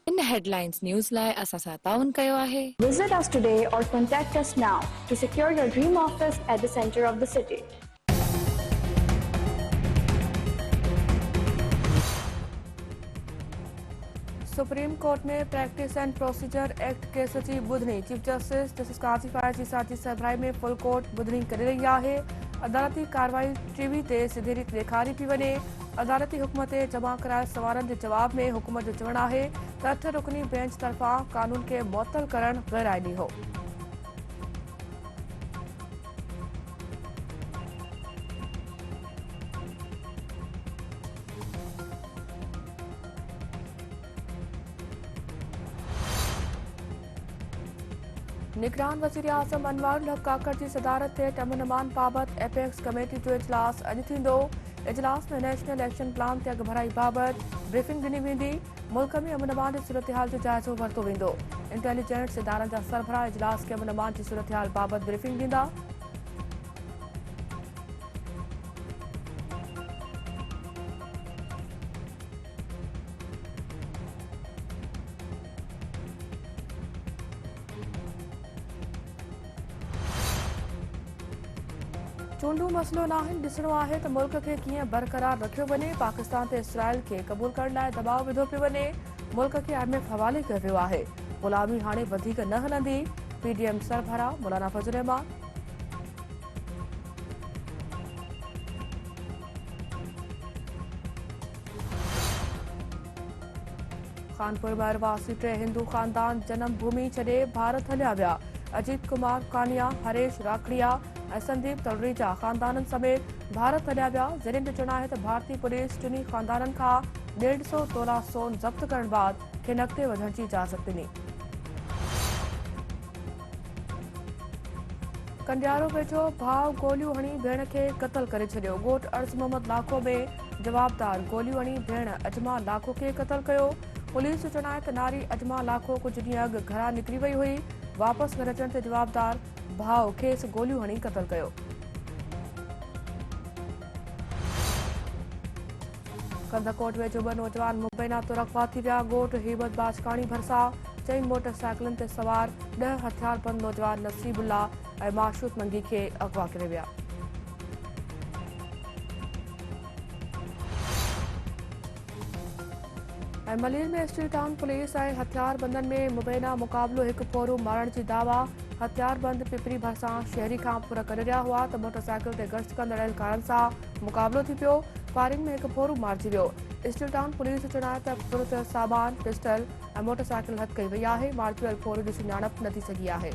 इन headlines news लाइ असां सां ताउन कयो आहे। Visit us today or contact us now to secure your dream office at the center of the city. Supreme court में practice and procedure act case जी ॿुधणी चीफ जस्टिस काज़ी फायर जी साझी सरबराही में फुल कोर्ट ॿुधणी करे रही आहे। अदालती कार्रवाई टीवी ते सिधे रीत ॾेखारी पई वञे। अदालती हुक्म ते जमा करायल सवालनि जे जवाब में हुकूमत जो चवणु आहे त 8 रुकनी बेंच तरफ़ां कानून खे मुअत्तल करणु गैर आइनी हो। निगरान वज़ीर आज़म अनवारुल हक काकड़ जी सदारत ते अमन अमान बाबति एपेक्स कमेटी जो इजलास अॼु थींदो। इजलास में नेशनल एक्शन प्लान ते अॻभराई बाबति ब्रीफिंग ॾिनी वेंदी। मुल्क में अमन अमान जी सूरतहाल जो जाइज़ो वरितो वेंदो। इंटेलिजेंस इदारनि जा सरबराह इजलास खे अमन अमान जी सूरतहाल बाबति ब्रीफिंग ॾींदा। चूंडूं मसलो नाहिनि, ॾिसणो आहे त मुल्क खे कीअं बरक़रार रखियो वञे। पाकिस्तान ते इसराइल खे क़बूल करण लाइ दबाव विधो पियो वञे। मुल्क खे IMF हवाले कयो वियो आहे। ग़ुलामी हाणे वधीक न हलंदी। PDM सरबराह मौलाना फजल रहमान। कानपुर में अरवासी 3 हिंदू ख़ानदान जनम भूमि छॾे भारत हलिया विया। अजीत कुमार कानिया, हरेश राखड़िया ऐं संदीप तलरेजा ख़ानदाननि समेत भारत हलिया विया। ज़रियनि जो चवणु आहे त भारतीय पुलिस टिनी ख़ानदाननि खां 150 तोला सोन ज़ब्त करण बाद खेनि अॻिते वधण जी इजाज़त ॾिनी। कंडियारो वेझो भाउ गोलियूं हणी भेण खे क़तल करे छॾियो। ॻोठ अर्ज़ मोहम्मद लाखो में जवाबदार गोलियूं हणी भेण अजमा लाखो खे क़तल कयो। पुलिस जो चवणु आहे त नारी अजमा लाखो कुझु ॾींहं अॻु घरां निकिरी वई हुई। वापसि घर अचण ते जवाबदार भाउ खेसि गोलियूं हणी क़तल कयो। कंदकोट वेझो 2 नौजवान मुबैना तौरु अगवा थी विया। ॻोठ हिबत बाजकाणी भरिसां 4 मोटरसाइकिलनि ते सवार 10 हथियारबंद नौजवान नसीबुल्ला ऐं माशूद मंगी खे अगवा करे विया। ऐं मलीर में स्टील टाउन पुलिस ऐं हथियारबंदनि में मुबैना मुक़ाबिलो हिकु फोरू मारण जी दावा। हथियारबंद पिपरी भरिसां शहरी खां पूरा करे रहिया हुआ त मोटरसाइकिल ते गश्त कंदड़ एहलकारनि सां मुक़ाबिलो थी पियो। फायरिंग में हिकु फोरू मारिजी वियो। स्टील टाउन पुलिस जो चवणु आहे त पुरत सामान, पिस्टल ऐं मोटरसाइकिल हथ कई वई आहे। मारिजी वियल फोरू जी सुञाणप न थी सघी आहे।